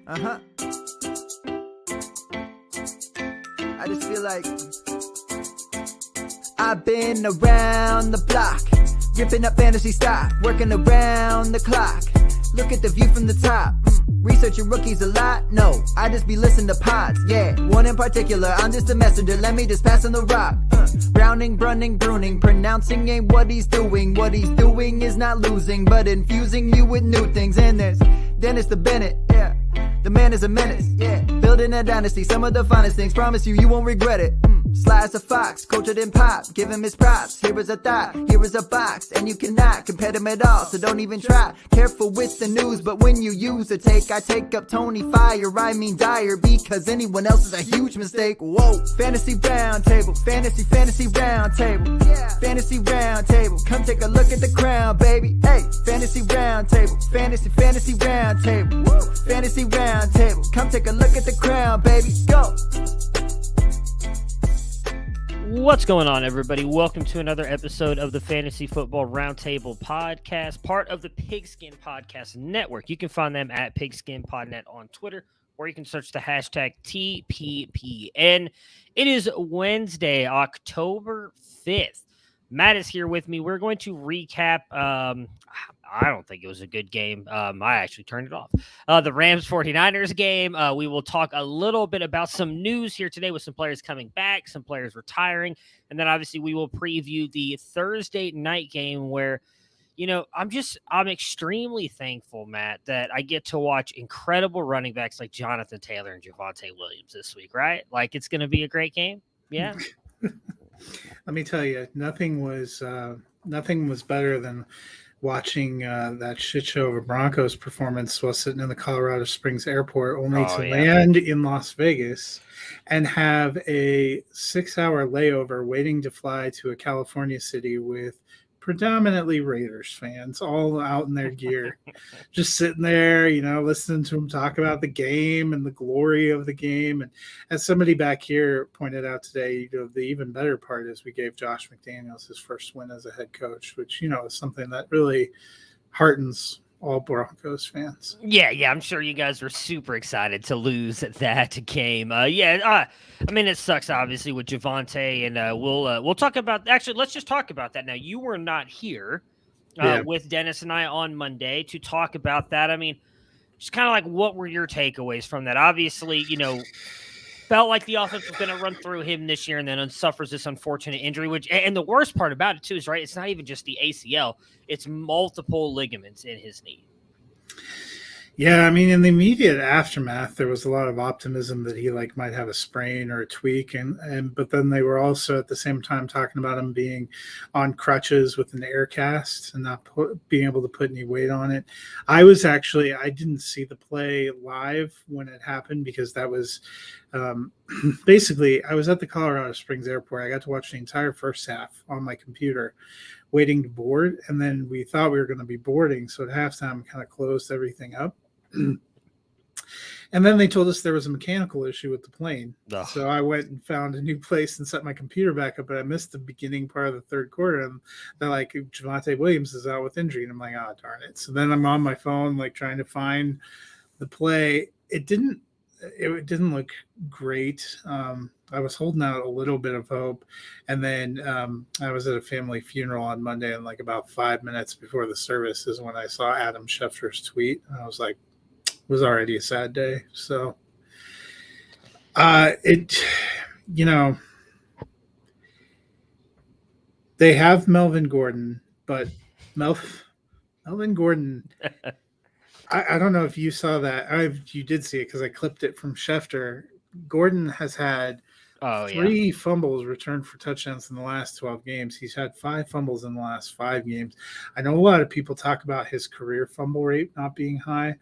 I just feel like I've been around the block, ripping up fantasy stock, working around the clock. Look at the view from the top. Researching rookies a lot? No, I just be listening to pods. Yeah, one in particular, I'm just a messenger. Let me just pass on the rock. Browning, brunning, pruning, pronouncing ain't what he's doing. What he's doing is not losing, but infusing you with new things. And there's Dennis the Bennett, yeah. The man is a menace, yeah. Building a dynasty, some of the finest things. Promise you won't regret it. Sly as a fox, cultured in pop. Give him his props. Here is a thought, here is a box, and you cannot compare them at all. So don't even try. Careful with the news, but when you use a take, I take up Tony Fire. I mean Dyer, because anyone else is a huge mistake. Whoa, fantasy round table, fantasy round table, yeah. Fantasy round table. Come take a look at the crown, baby. Hey, fantasy round table, fantasy round table, woo. Fantasy round table. Come take a look at the crown, baby. Go. What's going on, everybody? Welcome to another episode of the Fantasy Football Roundtable podcast, part of the Pigskin Podcast Network. You can find them at PigskinPodNet on Twitter, or you can search the hashtag TPPN. It is Wednesday, October 5th. Matt is here with me. We're going to recap. I don't think it was a good game. I actually turned it off. The Rams 49ers game. We will talk a little bit about some news here today with some players coming back, some players retiring. And then obviously we will preview the Thursday night game where, you know, I'm extremely thankful, Matt, that I get to watch incredible running backs like Jonathan Taylor and Javonte Williams this week, right? Like, it's going to be a great game. Yeah. Let me tell you, nothing was better than watching that shit show of a Broncos performance while sitting in the Colorado Springs airport, only land in Las Vegas and have a 6-hour layover waiting to fly to a California city with predominantly Raiders fans all out in their gear, just sitting there, you know, listening to them talk about the game and the glory of the game. And as somebody back here pointed out today, you know, the even better part is we gave Josh McDaniels his first win as a head coach, which, you know, is something that really heartens all Broncos fans. Yeah, I'm sure you guys were super excited to lose that game. I mean, it sucks obviously with Javonte, and we'll talk about. Actually, let's just talk about that now. You were not here with Dennis and I on Monday to talk about that. I mean, just kind of like, what were your takeaways from that? Obviously, you know, felt like the offense was going to run through him this year, and then suffers this unfortunate injury. And the worst part about it too is, right, it's not even just the ACL; it's multiple ligaments in his knee. Yeah, I mean, in the immediate aftermath, there was a lot of optimism that he might have a sprain or a tweak, but then they were also at the same time talking about him being on crutches with an air cast and not being able to put any weight on it. I didn't see the play live when it happened because that was basically, I was at the Colorado Springs airport. I got to watch the entire first half on my computer, waiting to board, and then we thought we were going to be boarding, so at halftime kind of closed everything up. And then they told us there was a mechanical issue with the plane. Ugh. So I went and found a new place and set my computer back up, but I missed the beginning part of the third quarter, and they're like, Javonte Williams is out with injury, and I'm like, oh, darn it. So then I'm on my phone trying to find the play. It didn't look great. I was holding out a little bit of hope, and then I was at a family funeral on Monday, and about 5 minutes before the service is when I saw Adam Schefter's tweet, and I was like, it was already a sad day. So they have Melvin Gordon, but Melvin Gordon, I don't know if you saw that. You did see it because I clipped it from Schefter. Gordon has had 3 fumbles returned for touchdowns in the last 12 games. He's had 5 fumbles in the last 5 games. I know a lot of people talk about his career fumble rate not being high,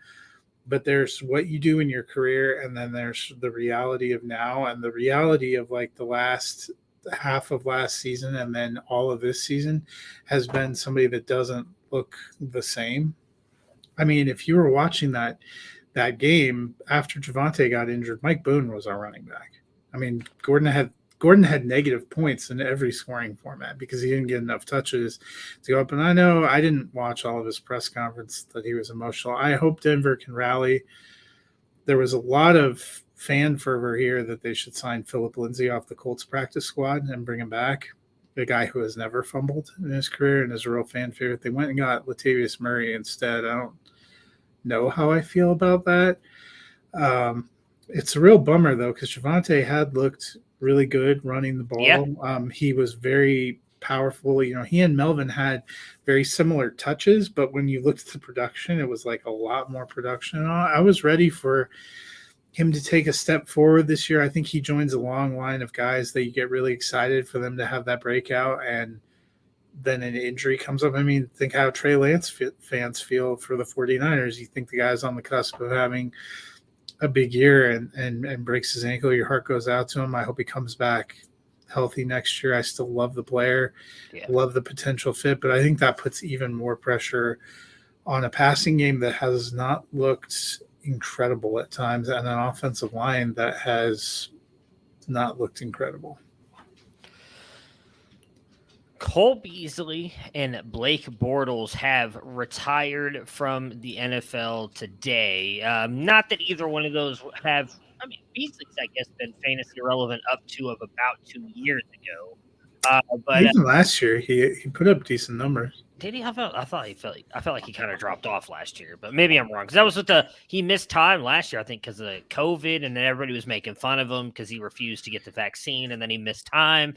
but there's what you do in your career, and then there's the reality of now, and the reality of the last half of last season and then all of this season has been somebody that doesn't look the same. I mean, if you were watching that game after Javonte got injured, Mike Boone was our running back. I mean, Gordon had negative points in every scoring format because he didn't get enough touches to go up. And I know I didn't watch all of his press conference that he was emotional. I hope Denver can rally. there was a lot of fan fervor here that they should sign Philip Lindsay off the Colts practice squad and bring him back. The guy who has never fumbled in his career and is a real fan favorite. They went and got Latavius Murray instead. I don't know how I feel about that. It's a real bummer though, because Javonte had looked really good running the ball. Yeah. He was very powerful. He and Melvin had very similar touches, but when you looked at the production, it was like a lot more production. I was ready for him to take a step forward this year. I think he joins a long line of guys that you get really excited for them to have that breakout, and then an injury comes up. I mean, think how Trey Lance fans feel for the 49ers. You think the guy's on the cusp of having a big year and breaks his ankle. Your heart goes out to him. I hope he comes back healthy next year. I still love the player, love the potential fit, but I think that puts even more pressure on a passing game that has not looked incredible at times and an offensive line that has not looked incredible. Cole Beasley and Blake Bortles have retired from the NFL today. Not that either one of those have. I mean, Beasley's, I guess, been fantasy relevant up to of about 2 years ago. But even last year, he put up decent numbers. Did he? I felt like he kind of dropped off last year, but maybe I'm wrong because that was with he missed time last year, I think, because of COVID, and then everybody was making fun of him because he refused to get the vaccine, and then he missed time.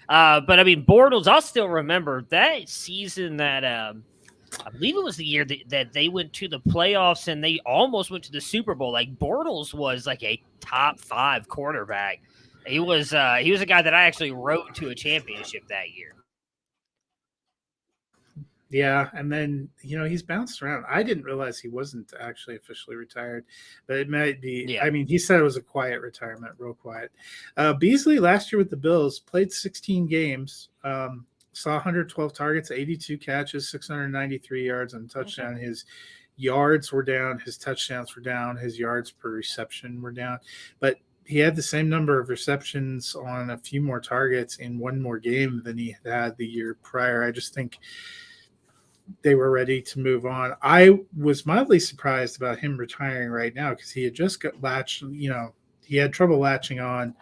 But I mean, Bortles, I'll still remember that season that I believe it was the year that they went to the playoffs and they almost went to the Super Bowl. Like Bortles was like a top 5 quarterback. He was a guy that I actually wrote to a championship that year. Yeah, and then he's bounced around. I didn't realize he wasn't actually officially retired, but it might be. Yeah. I mean, he said it was a quiet retirement, real quiet. Beasley last year with the Bills played 16 games, saw 112 targets, 82 catches, 693 yards and touchdown. Okay. His yards were down, his touchdowns were down, his yards per reception were down, but he had the same number of receptions on a few more targets in one more game than he had the year prior. I just think they were ready to move on. I was mildly surprised about him retiring right now because he had just got latched, he had trouble latching on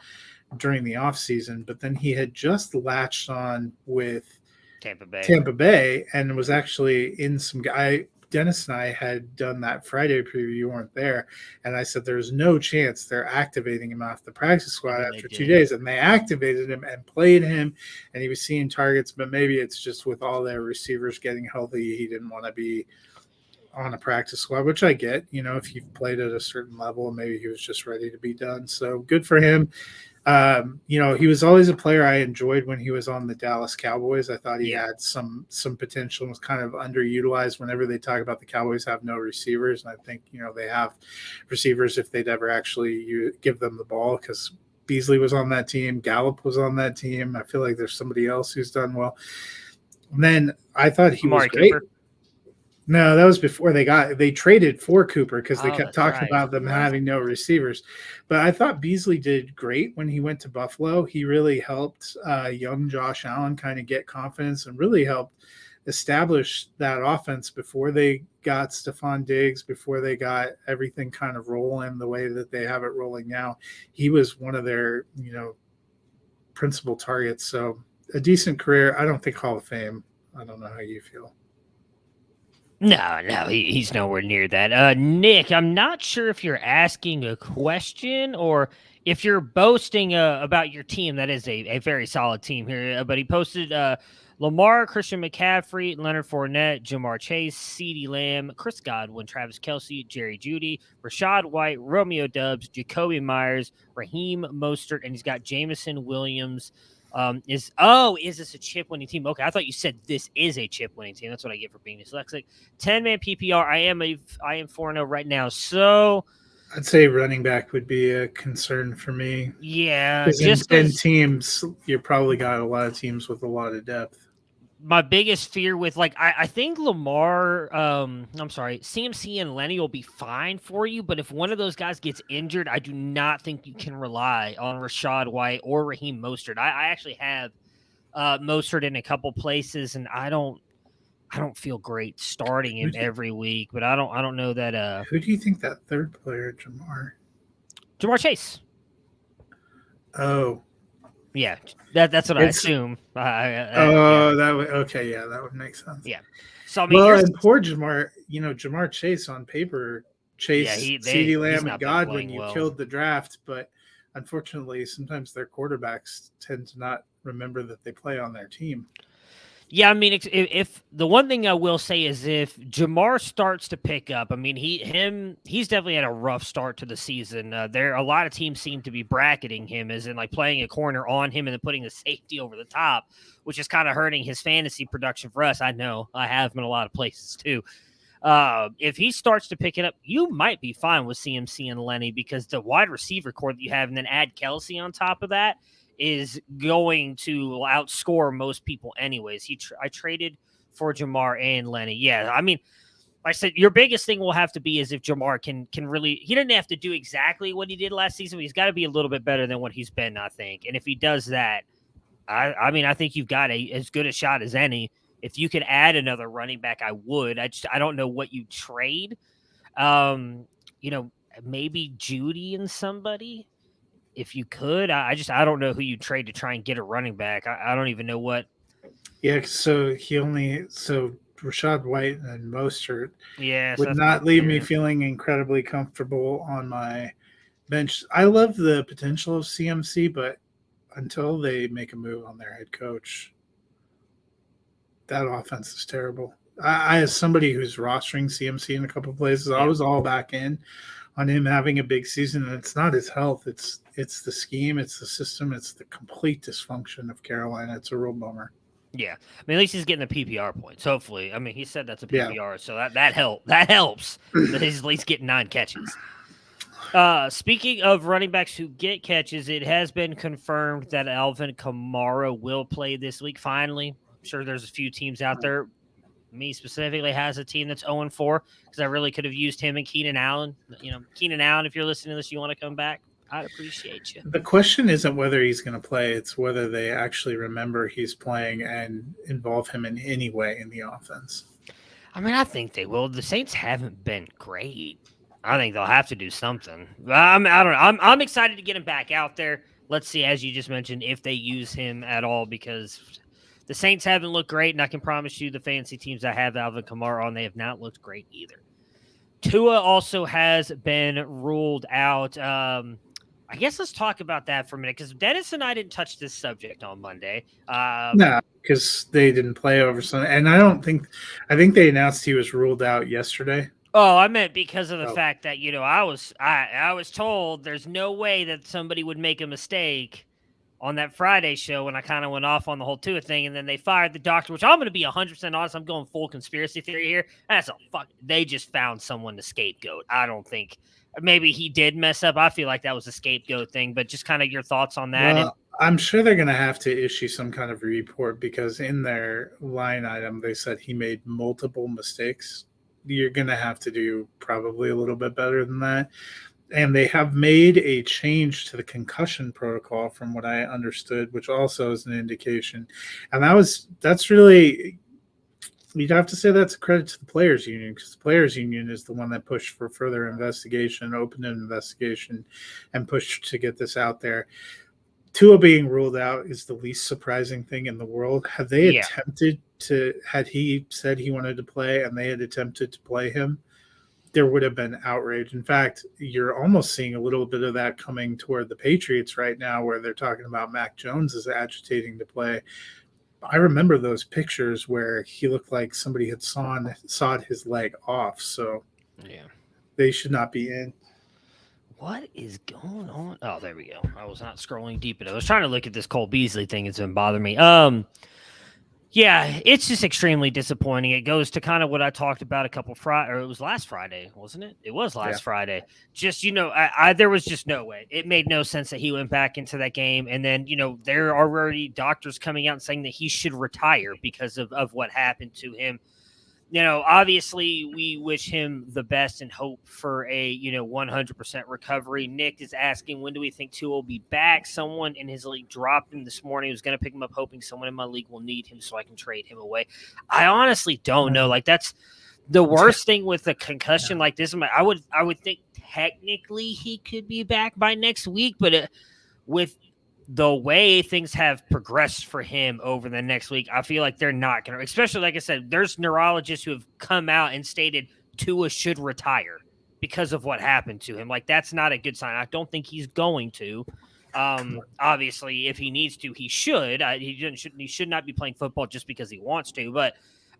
during the offseason, but then he had just latched on with Tampa Bay and was actually in some guy. Dennis and I had done that Friday preview. You weren't there. And I said, there's no chance they're activating him off the practice squad after 2 days. And they activated him and played him, and he was seeing targets, but maybe it's just with all their receivers getting healthy, he didn't want to be on a practice squad, which I get. If you've played at a certain level, maybe he was just ready to be done. So good for him. He was always a player I enjoyed when he was on the Dallas Cowboys. I thought he had some potential and was kind of underutilized. Whenever they talk about the Cowboys have no receivers, and I think they have receivers if they'd ever actually give them the ball, because Beasley was on that team, Gallup was on that team. I feel like there's somebody else who's done well. And then I thought he was great. Cooper. No, that was before they traded for Cooper because they kept talking about them having no receivers. But I thought Beasley did great when he went to Buffalo. He really helped young Josh Allen kind of get confidence and really helped establish that offense before they got Stephon Diggs, before they got everything kind of rolling the way that they have it rolling now. He was one of their, principal targets. So a decent career. I don't think Hall of Fame. I don't know how you feel. No, he's nowhere near that. Nick, I'm not sure if you're asking a question or if you're boasting about your team. That is a very solid team here. But he posted Lamar, Christian McCaffrey, Leonard Fournette, Jamar Chase, CeeDee Lamb, Chris Godwin, Travis Kelce, Jerry Jeudy, Rashad White, Romeo Doubs, Jacoby Myers, Raheem Mostert, and he's got Jameson Williams. Is this a chip winning team? Okay, I thought you said this is a chip winning team. That's what I get for being dyslexic. 10-man PPR. I am 4-0 right now. So I'd say running back would be a concern for me. Yeah, just in 10 teams, you probably got a lot of teams with a lot of depth. My biggest fear with I think Lamar, CMC and Lenny will be fine for you, but if one of those guys gets injured, I do not think you can rely on Rashad White or Raheem Mostert. I actually have Mostert in a couple places, and I don't I don't feel great starting him every week, but I don't know that. Who do you think that third player, Jamar Chase. Oh, Yeah, that's what I assume. Yeah. That would okay. Yeah, that would make sense. Yeah. So I mean, well, and poor Jamar. Jamar Chase on paper, CeeDee Lamb, and Godwin. You killed the draft, but unfortunately, sometimes their quarterbacks tend to not remember that they play on their team. Yeah, I mean, if the one thing I will say is if Jamar starts to pick up, I mean, he's definitely had a rough start to the season. There, a lot of teams seem to be bracketing him, as in like playing a corner on him and then putting the safety over the top, which is kind of hurting his fantasy production for us. I know I have him in a lot of places too. If he starts to pick it up, you might be fine with CMC and Lenny because the wide receiver core that you have, and then add Kelsey on top of that, is going to outscore most people anyways. I traded for Jamar and Lenny. Yeah, I mean, like I said, your biggest thing will have to be is if Jamar can really, he doesn't have to do exactly what he did last season, but he's got to be a little bit better than what he's been, I think. And if he does that, I mean, I think you've got as good a shot as any. If you could add another running back, I would. I don't know what you trade. Maybe Judy and somebody. If you could, I don't know who you trade to try and get a running back. I don't even know what. Yeah, so Rachaad White and Mostert would not leave me feeling incredibly comfortable on my bench. I love the potential of CMC, but until they make a move on their head coach, that offense is terrible. I as somebody who's rostering CMC in a couple of places, I was all back in on him having a big season, and it's not his health. It's the scheme, it's the system, it's the complete dysfunction of Carolina. It's a real bummer. Yeah, I mean, at least he's getting the PPR points. Hopefully, I mean, he said that's a PPR, so that helps. That helps. That he's at least getting 9 catches. Speaking of running backs who get catches, it has been confirmed that Alvin Kamara will play this week. Finally, I'm sure there's a few teams out there. Me specifically has a team that's 0-4 because I really could have used him and Keenan Allen. Keenan Allen, if you're listening to this, you want to come back, I'd appreciate you. The question isn't whether he's going to play. It's whether they actually remember he's playing and involve him in any way in the offense. I mean, I think they will. The Saints haven't been great. I think they'll have to do something. I don't know. I'm excited to get him back out there. Let's see, as you just mentioned, if they use him at all, because the Saints haven't looked great, and I can promise you the fantasy teams I have Alvin Kamara on, they have not looked great either. Tua also has been ruled out. I guess let's talk about that for a minute, because Dennis and I didn't touch this subject on Monday. No, because they didn't play over Sunday. And I think they announced he was ruled out yesterday. Oh, I meant because of the fact that, I was told there's no way that somebody would make a mistake on that Friday show when I kind of went off on the whole Tua thing, and then they fired the doctor, which I'm going to be 100% honest. I'm going full conspiracy theory here. They just found someone to scapegoat. I don't think maybe he did mess up. I feel like that was a scapegoat thing, but just kind of your thoughts on that. Well, I'm sure they're going to have to issue some kind of report, because in their line item, they said he made multiple mistakes. You're going to have to do probably a little bit better than that. And they have made a change to the concussion protocol, from what I understood, which also is an indication. And that's really, you'd have to say that's a credit to the Players Union, because the Players Union is the one that pushed for further investigation, opened an investigation, and pushed to get this out there. Tua being ruled out is the least surprising thing in the world. Had they had he said he wanted to play and they had attempted to play him, there would have been outrage. In fact, you're almost seeing a little bit of that coming toward the Patriots right now, where they're talking about Mac Jones is agitating to play. I remember those pictures where he looked like somebody had sawed his leg off. So yeah, they should not be in. What is going on? Oh, there we go. I was not scrolling deep enough. I was trying to look at this Cole Beasley thing. It's been bothering me. Yeah, it's just extremely disappointing. It goes to kind of what I talked about it was last Friday, wasn't it? It was last Friday. Just, there was just no way. It made no sense that he went back into that game. And then, there are already doctors coming out and saying that he should retire because of what happened to him. Obviously we wish him the best and hope for a, 100% recovery. Nick is asking, when do we think Tua will be back? Someone in his league dropped him this morning. He was going to pick him up, hoping someone in my league will need him so I can trade him away. I honestly don't know. Like, that's the worst thing with a concussion like this. I would think technically he could be back by next week, but with the way things have progressed for him over the next week, I feel like they're not going to, especially like I said, there's neurologists who have come out and stated Tua should retire because of what happened to him. Like, that's not a good sign. I don't think he's going to. Obviously, if he needs to, he should. He should not be playing football just because he wants to. But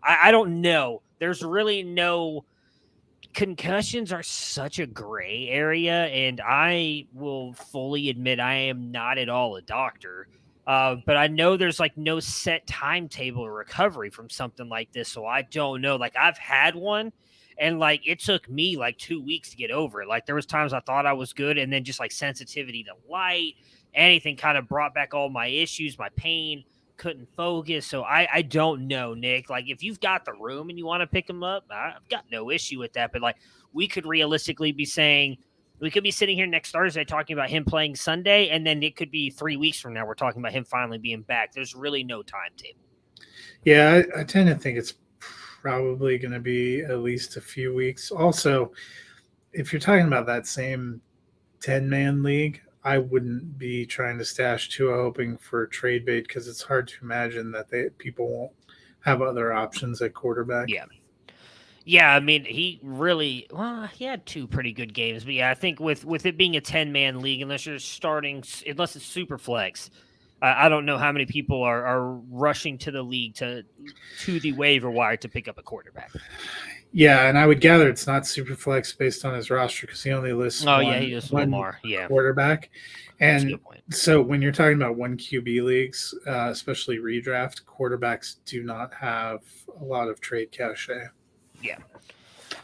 I don't know. There's really no. Concussions are such a gray area, and I will fully admit I am not at all a doctor. But I know there's like no set timetable of recovery from something like this, so I don't know. Like, I've had one, and like it took me like 2 weeks to get over it. Like, there was times I thought I was good, and then just like sensitivity to light, anything kind of brought back all my issues, my pain. Couldn't focus. So I don't know, Nick. Like, if you've got the room and you want to pick him up, I've got no issue with that. But like, we could realistically be saying, we could be sitting here next Thursday talking about him playing Sunday, and then it could be 3 weeks from now we're talking about him finally being back. There's really no timetable. Yeah, I tend to think it's probably going to be at least a few weeks. Also, if you're talking about that same 10-man league, I wouldn't be trying to stash Tua hoping for trade bait, because it's hard to imagine that people won't have other options at quarterback. Yeah, I mean, he had 2 pretty good games. But yeah, I think with it being a 10-man league, unless it's super flex, I don't know how many people are rushing to the league to the waiver wire to pick up a quarterback. Yeah, and I would gather it's not super flex based on his roster, because he only lists one quarterback. And so when you're talking about 1 QB leagues, especially redraft, quarterbacks do not have a lot of trade cachet. Yeah.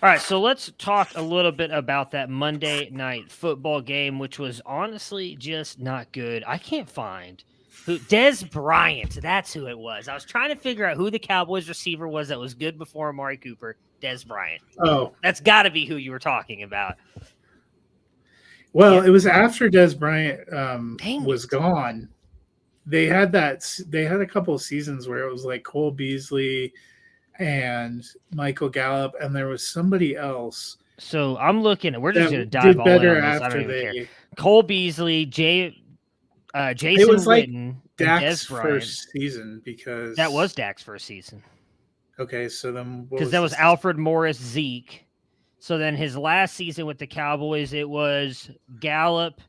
All right, so let's talk a little bit about that Monday night football game, which was honestly just not good. I can't find who. Dez Bryant, that's who it was. I was trying to figure out who the Cowboys receiver was that was good before Amari Cooper. Dez Bryant. Oh, that's got to be who you were talking about. Well, it was after Dez Bryant was gone. They had a couple of seasons where it was like Cole Beasley and Michael Gallup, and there was somebody else. So I'm looking at. We're just going to dive all in on this. I don't even care. Cole Beasley, Jason it was Witten, like Dak's first season, because that was Dak's first season. Okay, so then because that was Alfred Morris, Zeke. So then his last season with the Cowboys, it was Gallup.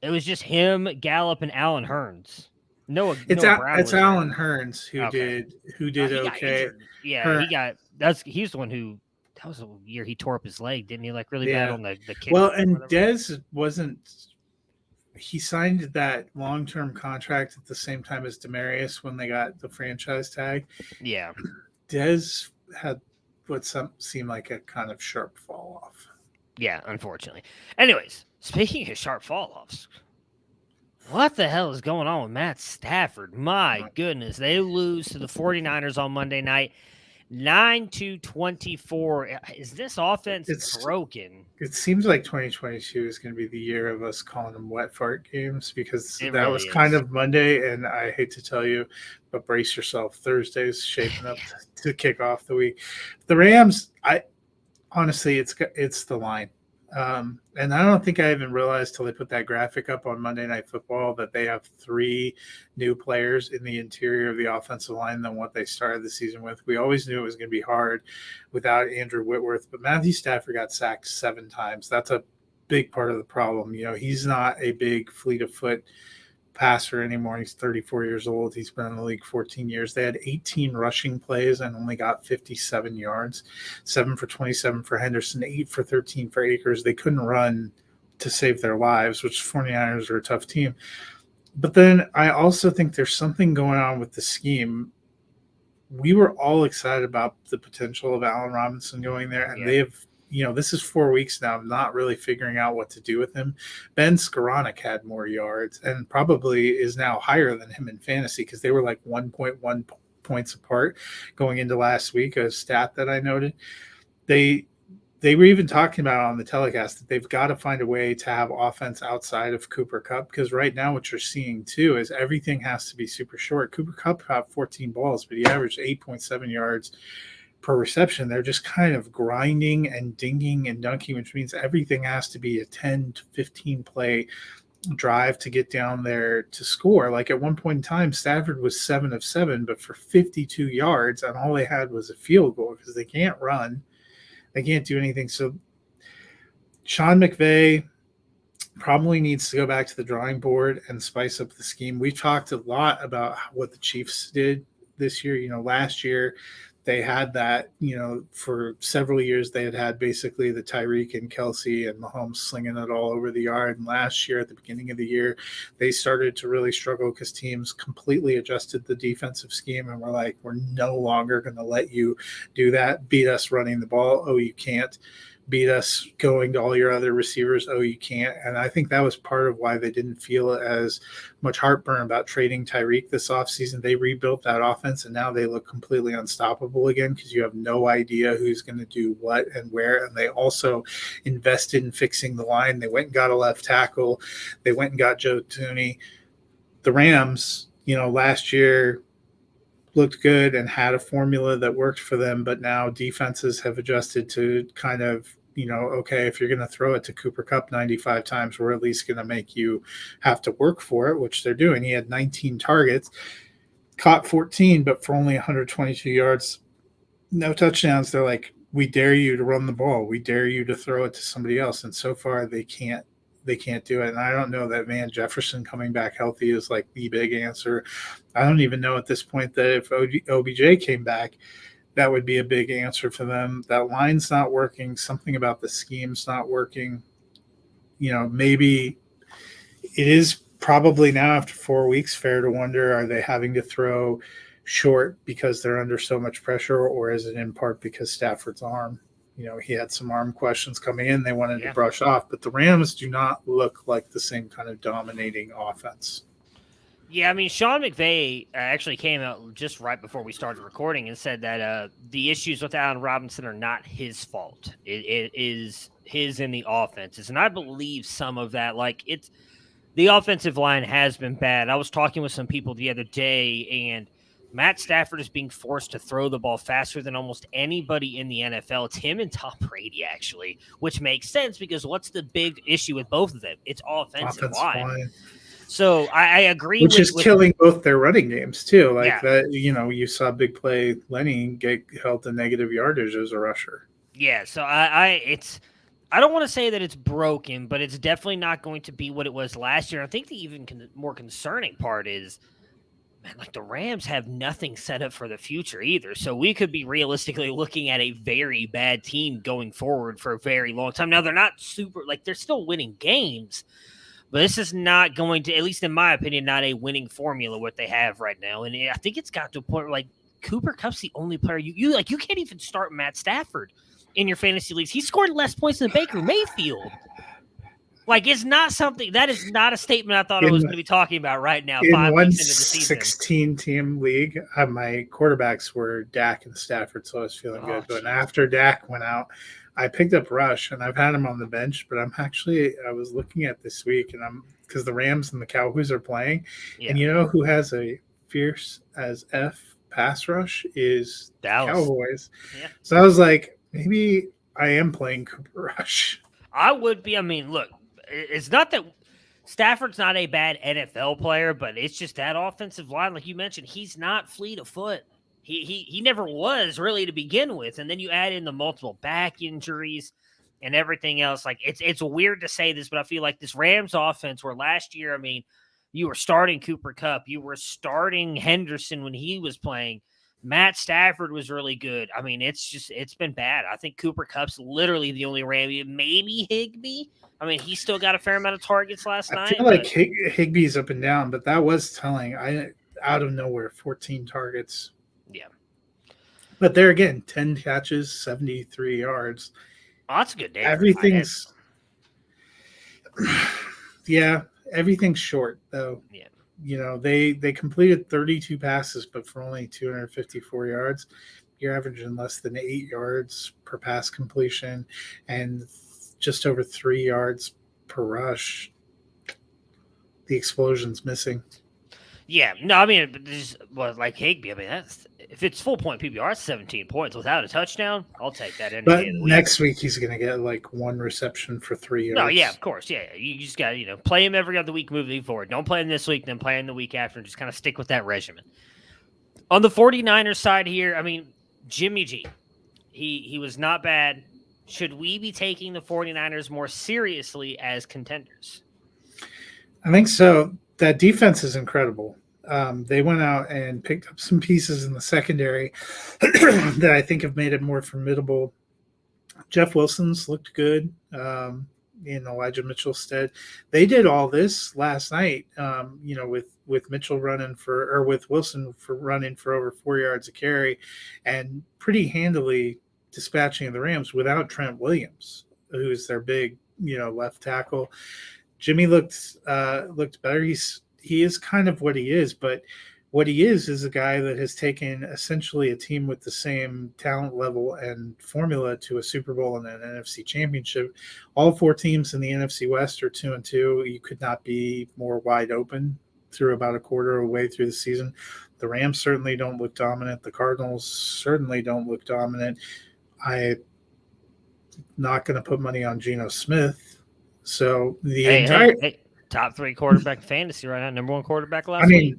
It was just him, Gallup, and Allen Hurns. It's Allen Hurns who did okay. Yeah, he's the one who, that was the year he tore up his leg, didn't he? Like, really bad on the kick. Well, and Dez he signed that long-term contract at the same time as Demaryius when they got the franchise tag. Yeah. Dez had what seemed like a kind of sharp fall off. Yeah, unfortunately. Anyways, speaking of sharp fall offs, what the hell is going on with Matt Stafford? My goodness. They lose to the 49ers on Monday night, 9-24. Is this offense broken? It seems like 2022 is going to be the year of us calling them wet fart games, because that was kind of Monday, and I hate to tell you, but brace yourself. Thursday's shaping up to kick off the week. The Rams, honestly, it's the line. And I don't think I even realized till they put that graphic up on Monday Night Football that they have 3 new players in the interior of the offensive line than what they started the season with. We always knew it was going to be hard without Andrew Whitworth, but Matthew Stafford got sacked 7 times. That's a big part of the problem. He's not a big fleet of foot passer anymore. He's 34 years old. He's been in the league 14 years. They had 18 rushing plays and only got 57 yards, 7 for 27 for Henderson, 8 for 13 for Akers. They couldn't run to save their lives, which 49ers are a tough team. But then I also think there's something going on with the scheme. We were all excited about the potential of Allen Robinson going there, and they have, this is 4 weeks now of not really figuring out what to do with him. Ben Skoranek had more yards and probably is now higher than him in fantasy, because they were like 1.1 points apart going into last week, a stat that I noted. They were even talking about on the telecast that they've got to find a way to have offense outside of Cooper Kupp, because right now what you're seeing too is everything has to be super short. Cooper Kupp had 14 balls, but he averaged 8.7 yards per reception. They're just kind of grinding and dinging and dunking, which means everything has to be a 10 to 15 play drive to get down there to score. Like at one point in time, Stafford was 7 of 7, but for 52 yards, and all they had was a field goal because they can't run. They can't do anything. So Sean McVay probably needs to go back to the drawing board and spice up the scheme. We talked a lot about what the Chiefs did this year. Last year they had that, for several years they had basically the Tyreek and Kelsey and Mahomes slinging it all over the yard. And last year, at the beginning of the year, they started to really struggle because teams completely adjusted the defensive scheme and were like, we're no longer going to let you do that. Beat us running the ball. Oh, you can't. Beat us going to all your other receivers. Oh, you can't. And I think that was part of why they didn't feel as much heartburn about trading Tyreek this offseason. They rebuilt that offense, and now they look completely unstoppable again because you have no idea who's going to do what and where. And they also invested in fixing the line. They went and got a left tackle. They went and got Joe Thuney. The Rams, last year looked good and had a formula that worked for them, but now defenses have adjusted to kind of, okay, if you're going to throw it to Cooper Kupp 95 times, we're at least going to make you have to work for it, which they're doing. He had 19 targets, caught 14, but for only 122 yards, no touchdowns. They're like, we dare you to run the ball. We dare you to throw it to somebody else. And so far they can't do it. And I don't know that Van Jefferson coming back healthy is like the big answer. I don't even know at this point that if OBJ came back, that would be a big answer for them. That line's not working. Something about the scheme's not working. Maybe it is probably now after 4 weeks fair to wonder, are they having to throw short because they're under so much pressure, or is it in part because Stafford's arm? He had some arm questions coming in they wanted to brush off, but the Rams do not look like the same kind of dominating offense. Yeah, I mean, Sean McVay actually came out just right before we started recording and said that the issues with Allen Robinson are not his fault. It is his in the offenses. And I believe some of that, the offensive line has been bad. I was talking with some people the other day, and Matt Stafford is being forced to throw the ball faster than almost anybody in the NFL. It's him and Tom Brady, actually, which makes sense because what's the big issue with both of them? It's offensive line. So I agree with killing both their running games too. That, you saw big play Lenny get held to negative yardage as a rusher. Yeah, so I don't want to say that it's broken, but it's definitely not going to be what it was last year. I think the even more concerning part is, man, the Rams have nothing set up for the future either. So we could be realistically looking at a very bad team going forward for a very long time. Now, they're not they're still winning games, but this is not going to, at least in my opinion, not a winning formula what they have right now. And I think it's got to a point where, Cooper Kupp's the only player you can't even start Matt Stafford in your fantasy leagues. He scored less points than Baker Mayfield. It's not something that is not a statement I thought I was going to be talking about right now. In 5 one weeks into the season, 16-team league, my quarterbacks were Dak and Stafford, so I was feeling good. But after Dak went out, I picked up Rush, and I've had him on the bench. But I was looking at this week, and because the Rams and the Cowboys are playing, and who has a fierce as F pass rush is Dallas Cowboys. Yeah. So I was like, maybe I am playing Cooper Rush. I would be. I mean, look. It's not that Stafford's not a bad NFL player, but it's just that offensive line, like you mentioned, he's not fleet of foot. He never was really to begin with, and then you add in the multiple back injuries and everything else. It's weird to say this, but I feel like this Rams offense, where last year, I mean, you were starting Cooper Kupp, you were starting Henderson when he was playing. Matt Stafford was really good. I mean, it's been bad. I think Cooper Kupp's literally the only Ram. Maybe Higbee. I mean, he still got a fair amount of targets last night. I feel like Higbee's up and down, but that was telling. Out of nowhere, 14 targets. Yeah. But there again, 10 catches, 73 yards. Oh, that's a good day. Everything's – yeah, everything's short, though. Yeah. they completed 32 passes, but for only 254 yards. You're averaging less than 8 yards per pass completion and just over 3 yards per rush. The explosion's missing. Yeah, no, I mean, like Higbee. I mean, if it's full point PPR, that's 17 points without a touchdown. I'll take that any But day of the week. next week he's going to get like 1 reception for 3 yards. No, yeah, of course, yeah. You just got to play him every other week moving forward. Don't play him this week, then play him the week after, and just kind of stick with that regimen. On the 49ers side here, I mean, Jimmy G, he was not bad. Should we be taking the 49ers more seriously as contenders? I think so. That defense is incredible. They went out and picked up some pieces in the secondary that I think have made it more formidable. Jeff Wilson's looked good in Elijah Mitchell's stead. They did all this last night, with Mitchell with Wilson running for over 4 yards a carry and pretty handily dispatching the Rams without Trent Williams, who's their big, left tackle. Jimmy looked better. He is kind of what he is, but what he is a guy that has taken essentially a team with the same talent level and formula to a Super Bowl and an NFC championship. All 4 teams in the NFC West are 2-2. You could not be more wide open through about a quarter of the way through the season. The Rams certainly don't look dominant. The Cardinals certainly don't look dominant. I'm not going to put money on Geno Smith. So top 3 quarterback fantasy right now, number 1 quarterback last week.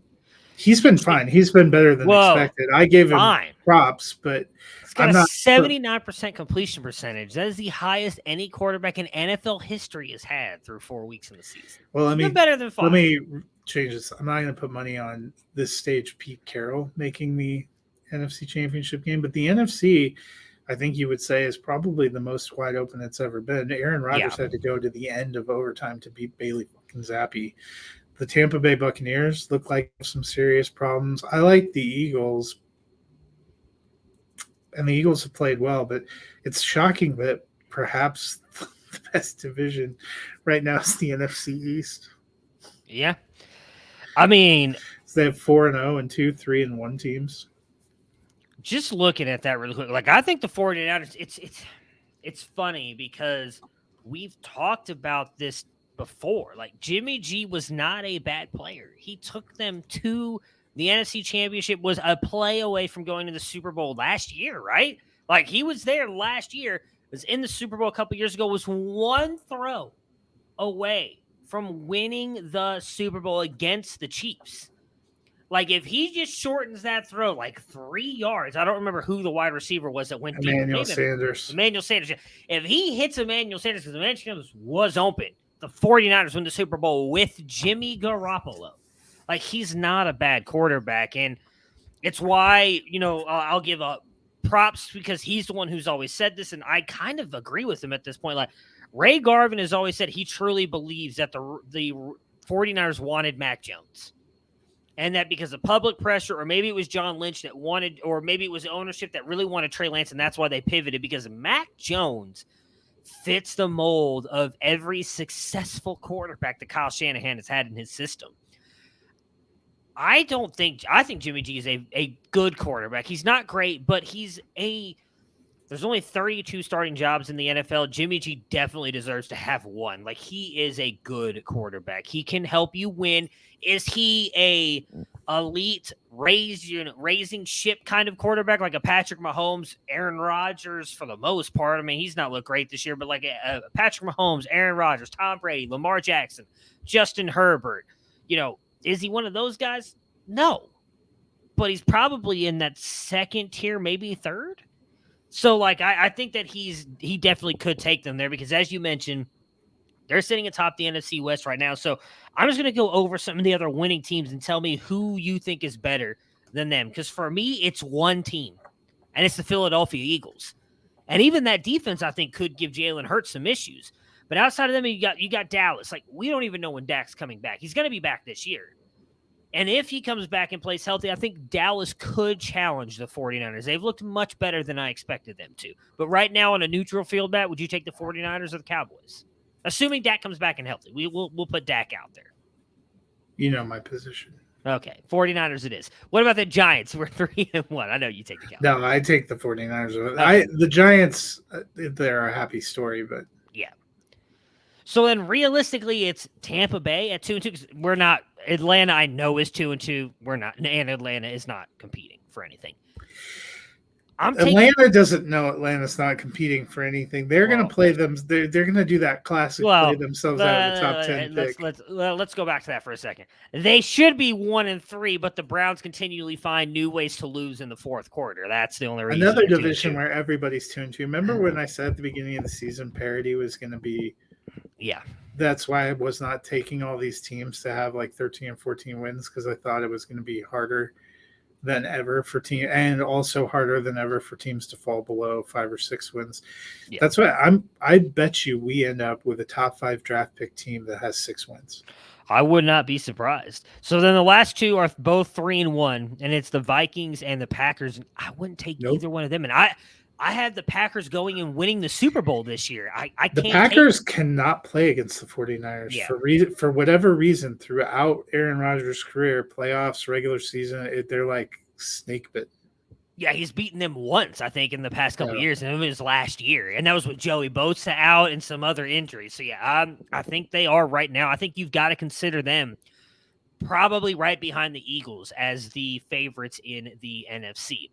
He's been fine. He's been better than expected. I gave him props, but he's got a 79% completion percentage. That is the highest any quarterback in NFL history has had through 4 weeks in the season. Well, better than 5. Let me change this. I'm not going to put money on this stage Pete Carroll making the NFC Championship game, but the NFC, I think you would say, is probably the most wide open it's ever been. Aaron Rodgers had to go to the end of overtime to beat Bailey fucking Zappi. The Tampa Bay Buccaneers look like some serious problems. I like the Eagles, and the Eagles have played well, but it's shocking that perhaps the best division right now is the NFC East. Yeah. I mean, so they have 4-0 and 2, 3-1 teams. Just looking at that really quick, like I think the 49ers, it's funny because we've talked about this before. Like Jimmy G was not a bad player. He took them to the NFC Championship, was a play away from going to the Super Bowl last year, right? Like he was there last year, was in the Super Bowl a couple years ago, was 1 throw away from winning the Super Bowl against the Chiefs. Like, if he just shortens that throw like 3 yards, I don't remember who the wide receiver was that went deep. Emmanuel Sanders. If he hits Emmanuel Sanders, because Emmanuel Sanders was open, the 49ers win the Super Bowl with Jimmy Garoppolo. Like, he's not a bad quarterback. And it's why, I'll give up props because he's the one who's always said this, and I kind of agree with him at this point. Like, Ray Garvin has always said he truly believes that the 49ers wanted Mac Jones. And that because of public pressure, or maybe it was John Lynch that wanted, or maybe it was ownership that really wanted Trey Lance, and that's why they pivoted, because Mac Jones fits the mold of every successful quarterback that Kyle Shanahan has had in his system. I think Jimmy G is a good quarterback. He's not great, but there's only 32 starting jobs in the NFL. Jimmy G definitely deserves to have one. Like, he is a good quarterback. He can help you win. Is he a elite raising ship kind of quarterback like a Patrick Mahomes, Aaron Rodgers for the most part? I mean, he's not looked great this year, but like a Patrick Mahomes, Aaron Rodgers, Tom Brady, Lamar Jackson, Justin Herbert, is he one of those guys? No. But he's probably in that second tier, maybe third. So, like, I think that he definitely could take them there because, as you mentioned, they're sitting atop the NFC West right now. So I'm just going to go over some of the other winning teams and tell me who you think is better than them. Because for me, it's one team, and it's the Philadelphia Eagles. And even that defense, I think, could give Jalen Hurts some issues. But outside of them, you got Dallas. Like, we don't even know when Dak's coming back. He's going to be back this year. And if he comes back and plays healthy, I think Dallas could challenge the 49ers. They've looked much better than I expected them to. But right now on a neutral field bet, would you take the 49ers or the Cowboys? Assuming Dak comes back and healthy. We'll put Dak out there. You know my position. Okay, 49ers it is. What about the Giants? We're 3-1. I know you take the Cowboys. No, I take the 49ers. Okay. The Giants, they're a happy story, but Yeah. So then realistically, it's Tampa Bay at 2-2. We're not Atlanta. I know is 2-2. We're not, and Atlanta is not competing for anything. Atlanta doesn't know Atlanta's not competing for anything. They're going to play them. They're going to do that classic play themselves out of the top 10 pick. Let's go back to that for a second. They should be 1-3, but the Browns continually find new ways to lose in the fourth quarter. That's the only reason. Another division where everybody's 2-2. Remember when I said at the beginning of the season parity was going to be? Yeah. That's why I was not taking all these teams to have like 13 and 14 wins, because I thought it was going to be harder than ever for team, and also harder than ever for teams to fall below 5 or 6 wins. Yeah. That's why I bet you we end up with a top 5 draft pick team that has 6 wins. I would not be surprised. So then the last two are both 3-1, and it's the Vikings and the Packers. I wouldn't take either one of them. And I had the Packers going and winning the Super Bowl this year. The Packers cannot play against the 49ers for whatever reason throughout Aaron Rodgers' career, playoffs, regular season. They're like snake bit. Yeah, he's beaten them once, I think, in the past couple of years, and it was last year. And that was with Joey Bosa out and some other injuries. So, yeah, I think they are right now. I think you've got to consider them probably right behind the Eagles as the favorites in the NFC.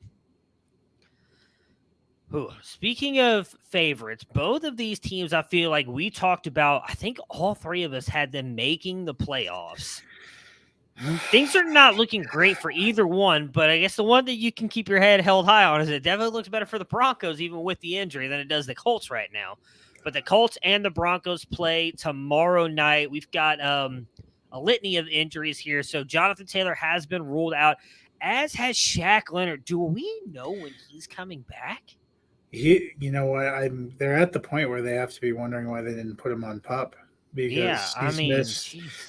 Ooh, speaking of favorites, both of these teams, I feel like we talked about, I think all three of us had them making the playoffs. Things are not looking great for either one, but I guess the one that you can keep your head held high on is it definitely looks better for the Broncos, even with the injury, than it does the Colts right now. But the Colts and the Broncos play tomorrow night. We've got a litany of injuries here. So Jonathan Taylor has been ruled out, as has Shaq Leonard. Do we know when he's coming back? You know what? They're at the point where they have to be wondering why they didn't put him on PUP, because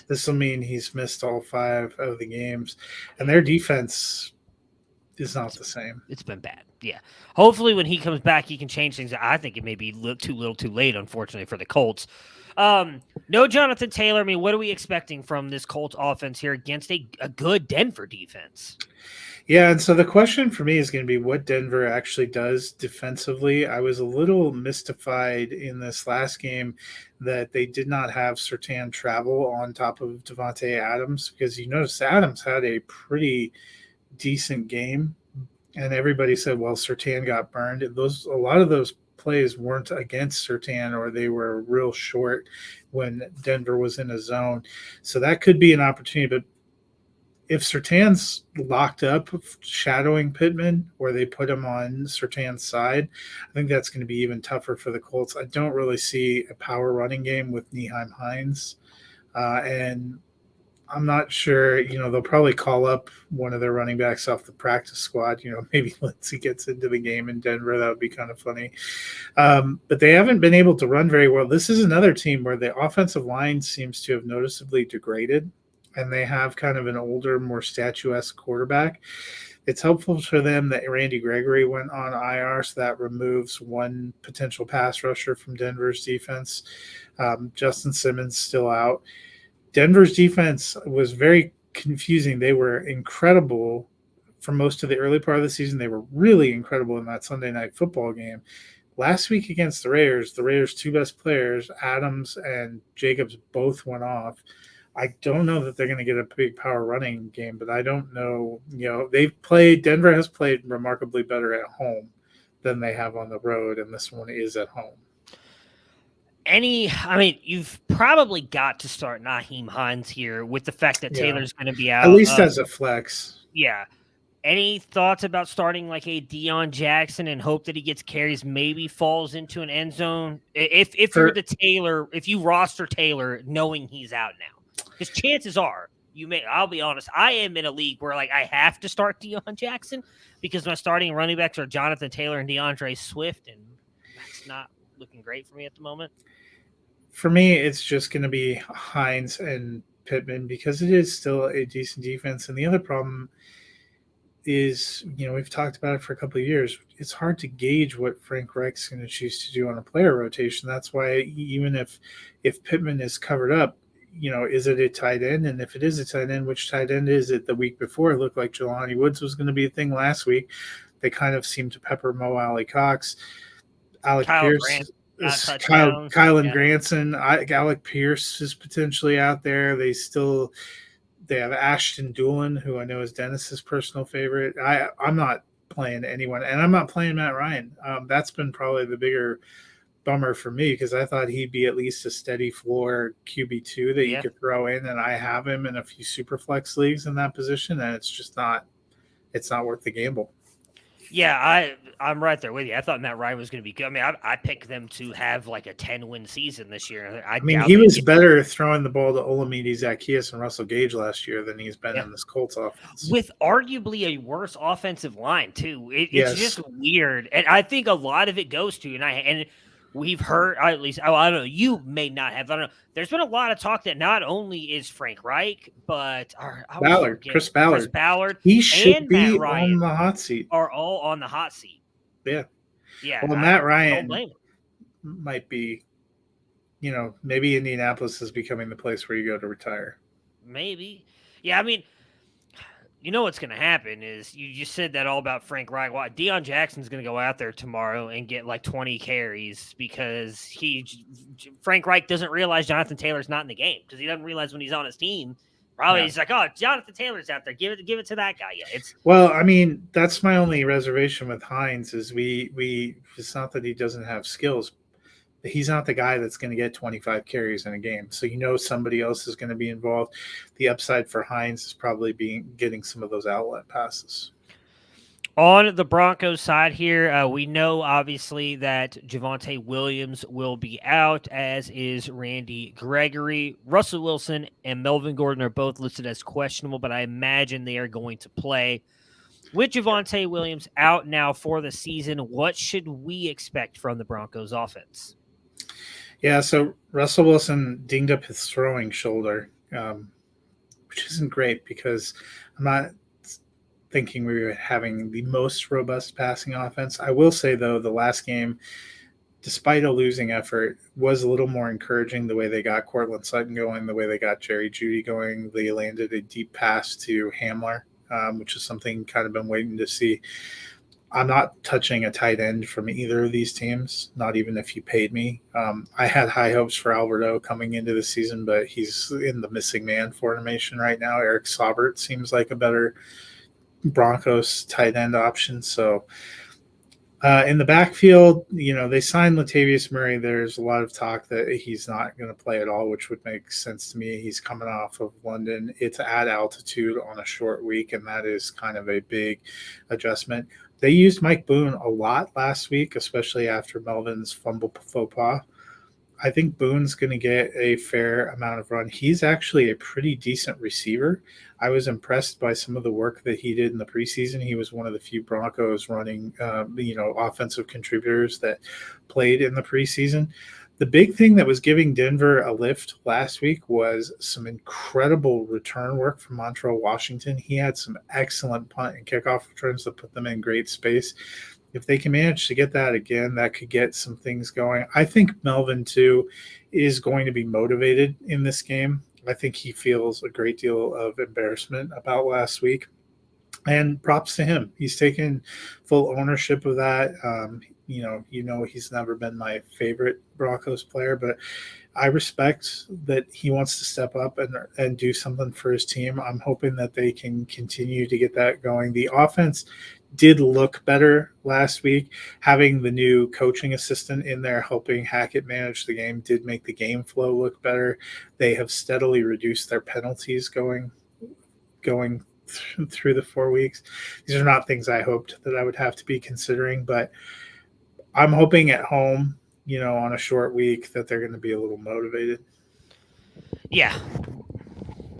this will mean he's missed all 5 of the games, and their defense is not the same. It's been bad. Yeah. Hopefully when he comes back, he can change things. I think it may be too little too late, unfortunately, for the Colts. No Jonathan Taylor. I mean, what are we expecting from this Colts offense here against a good Denver defense? Yeah, and so the question for me is going to be what Denver actually does defensively. I was a little mystified in this last game that they did not have Surtain travel on top of Devontae Adams, because you notice Adams had a pretty decent game, and everybody said, well, Surtain got burned. A lot of those plays weren't against Surtain, or they were real short when Denver was in a zone. So that could be an opportunity, but if Surtain's locked up shadowing Pittman, or they put him on Surtain's side, I think that's going to be even tougher for the Colts. I don't really see a power running game with Nyheim Hines. And I'm not sure, they'll probably call up one of their running backs off the practice squad. Maybe Lindsey gets into the game in Denver. That would be kind of funny. But they haven't been able to run very well. This is another team where the offensive line seems to have noticeably degraded, and they have kind of an older, more statuesque quarterback. It's helpful for them that Randy Gregory went on IR, so that removes one potential pass rusher from Denver's defense. Justin Simmons still out. Denver's defense was very confusing. They were incredible for most of the early part of the season. They were really incredible in that Sunday night football game. Last week against the Raiders 2 best players, Adams and Jacobs, both went off. I don't know that they're going to get a big power running game, but I don't know. Denver has played remarkably better at home than they have on the road, and this one is at home. You've probably got to start Nyheim Hines here with the fact that Taylor's going to be out. At least as a flex. Yeah. Any thoughts about starting like a Deion Jackson and hope that he gets carries, maybe falls into an end zone? If you're the Taylor, if you roster Taylor knowing he's out now. Because chances are, I'll be honest, I am in a league where I have to start Deion Jackson because my starting running backs are Jonathan Taylor and DeAndre Swift, and that's not looking great for me at the moment. For me, it's just going to be Hines and Pittman because it is still a decent defense. And the other problem is, we've talked about it for a couple of years. It's hard to gauge what Frank Reich's going to choose to do on a player rotation. That's why even if Pittman is covered up, is it a tight end? And if it is a tight end, which tight end is it? The week before, it looked like Jelani Woods was going to be a thing. Last week, they kind of seemed to pepper Mo Alley Cox, Alec Kyle Pierce, Grant got touchdowns. Kylan Granson. Alec Pierce is potentially out there. They have Ashton Doolin, who I know is Dennis's personal favorite. I'm not playing anyone, and I'm not playing Matt Ryan. That's been probably the bigger bummer for me because I thought he'd be at least a steady floor QB2 that you could throw in, and I have him in a few super flex leagues in that position, and it's not worth the gamble. Yeah, I'm right there with you. I thought Matt Ryan was going to be good. I mean, I picked them to have like a 10-win season this year. I mean, he was better throwing the ball to Olamide Zaccheaus and Russell Gage last year than he's been in this Colts offense. With arguably a worse offensive line, too. It's just weird. And I think a lot of it goes to, and we've heard, at least, I don't know, you may not have, I don't know. There's been a lot of talk that not only is Frank Reich, but Chris Ballard. He should be on the hot seat. Are all on the hot seat. Yeah. Yeah. Well, Matt Ryan might be, maybe Indianapolis is becoming the place where you go to retire. Maybe. Yeah, I mean, you know what's going to happen is you just said that all about Frank Reich. Well, Deion Jackson's going to go out there tomorrow and get like 20 carries because Frank Reich doesn't realize Jonathan Taylor's not in the game because he doesn't realize when he's on his team. Probably he's like, oh, Jonathan Taylor's out there. Give it to that guy. Yeah, well, I mean, that's my only reservation with Hines is it's not that he doesn't have skills. He's not the guy that's going to get 25 carries in a game. So somebody else is going to be involved. The upside for Hines is probably getting some of those outlet passes. On the Broncos side here, we know obviously that Javonte Williams will be out, as is Randy Gregory. Russell Wilson and Melvin Gordon are both listed as questionable, but I imagine they are going to play. With Javonte Williams out now for the season, what should we expect from the Broncos offense? Yeah, so Russell Wilson dinged up his throwing shoulder, which isn't great because I'm not thinking we were having the most robust passing offense. I will say, though, the last game, despite a losing effort, was a little more encouraging the way they got Cortland Sutton going, the way they got Jerry Jeudy going. They landed a deep pass to Hamler, which is something kind of been waiting to see. I'm not touching a tight end from either of these teams, not even if you paid me. I had high hopes for Alberto coming into the season, but he's in the missing man formation right now. Eric Saubert seems like a better Broncos tight end option. So in the backfield, they signed Latavius Murray. There's a lot of talk that he's not going to play at all, which would make sense to me. He's coming off of London. It's at altitude on a short week, and that is kind of a big adjustment. They used Mike Boone a lot last week, especially after Melvin's fumble faux pas. I think Boone's going to get a fair amount of run. He's actually a pretty decent receiver. I was impressed by some of the work that he did in the preseason. He was one of the few Broncos running, offensive contributors that played in the preseason. The big thing that was giving Denver a lift last week was some incredible return work from Montrell Washington. He had some excellent punt and kickoff returns that put them in great space. If they can manage to get that again, that could get some things going. I think Melvin, too, is going to be motivated in this game. I think he feels a great deal of embarrassment about last week. And props to him. He's taken full ownership of that. He's never been my favorite Broncos player, but I respect that he wants to step up and do something for his team. I'm hoping that they can continue to get that going. The offense did look better last week. Having the new coaching assistant in there helping Hackett manage the game did make the game flow look better. They have steadily reduced their penalties going through the 4 weeks. These are not things I hoped that I would have to be considering, but I'm hoping at home, on a short week that they're going to be a little motivated. Yeah.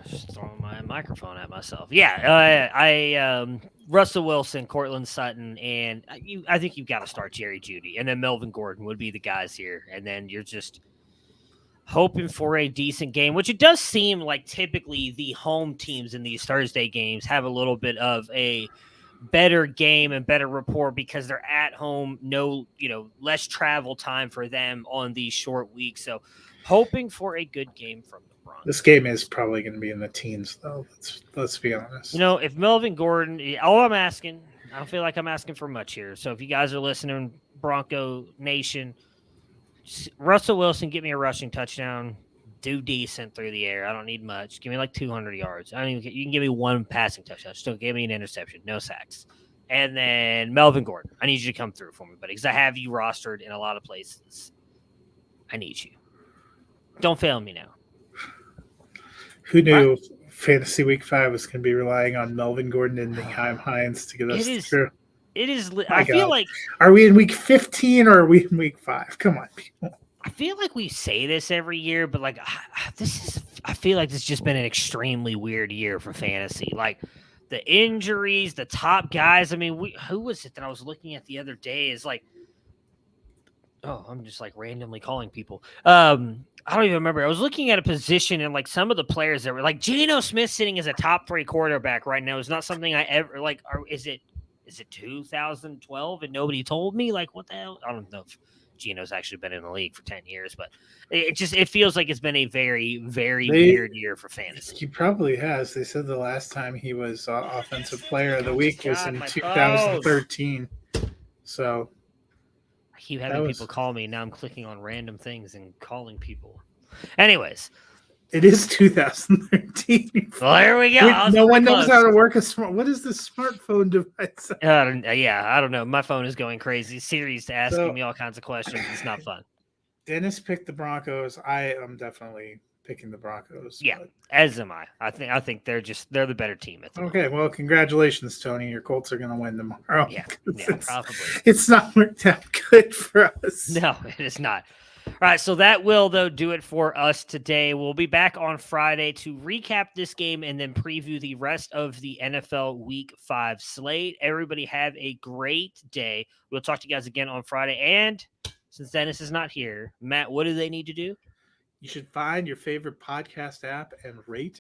Just throwing my microphone at myself. Yeah. Russell Wilson, Cortland Sutton, and I think you've got to start Jerry Jeudy, and then Melvin Gordon would be the guys here. And then you're just hoping for a decent game, which it does seem like typically the home teams in these Thursday games have a little bit of a better game and better rapport because they're at home, less travel time for them on these short weeks. So hoping for a good game from the Broncos. wrong. This game is probably going to be in the teens, though. Let's be honest. You know, if Melvin Gordon, all I'm asking, I don't feel like I'm asking for much here. So if you guys are listening, Bronco Nation, Russell Wilson, get me a rushing touchdown. Do decent through the air. I don't need much. Give me like 200 yards. You can give me one passing touchdown. Just don't give me an interception. No sacks. And then Melvin Gordon, I need you to come through for me, buddy, because I have you rostered in a lot of places. I need you. Don't fail me now. Who knew Fantasy Week 5 was going to be relying on Melvin Gordon and Nyheim Hines to get us through? It is. I feel like. Are we in week 15 or are we in week 5? Come on, people. I feel like we say this every year, but like I feel like this has just been an extremely weird year for fantasy. Like the injuries, the top guys. I mean, who was it that I was looking at the other day? Is like, oh, I'm just like randomly calling people. I don't even remember. I was looking at a position and like some of the players that were like Geno Smith sitting as a top 3 quarterback right now is not something I ever like. Is it 2012 and nobody told me? Like, what the hell? I don't know if Geno's actually been in the league for 10 years, but it feels like it's been a very, very weird year for fantasy. He probably has. They said the last time he was offensive player of the week was in 2013. So I keep having people call me. Now I'm clicking on random things and calling people. Anyways. It is 2013. Well, there we go. No one knows how to work a smart. What is the smartphone device? I don't know. My phone is going crazy. Siri's asking me all kinds of questions. It's not fun. Dennis picked the Broncos. I am definitely picking the Broncos. Yeah, as am I. I think they're the better team at the moment. Okay, well, congratulations, Tony. Your Colts are going to win tomorrow. Yeah, probably. It's not worked out good for us. No, it is not. All right, so that will, though, do it for us today. We'll be back on Friday to recap this game and then preview the rest of the NFL Week 5 slate. Everybody have a great day. We'll talk to you guys again on Friday. And since Dennis is not here, Matt, what do they need to do? You should find your favorite podcast app and rate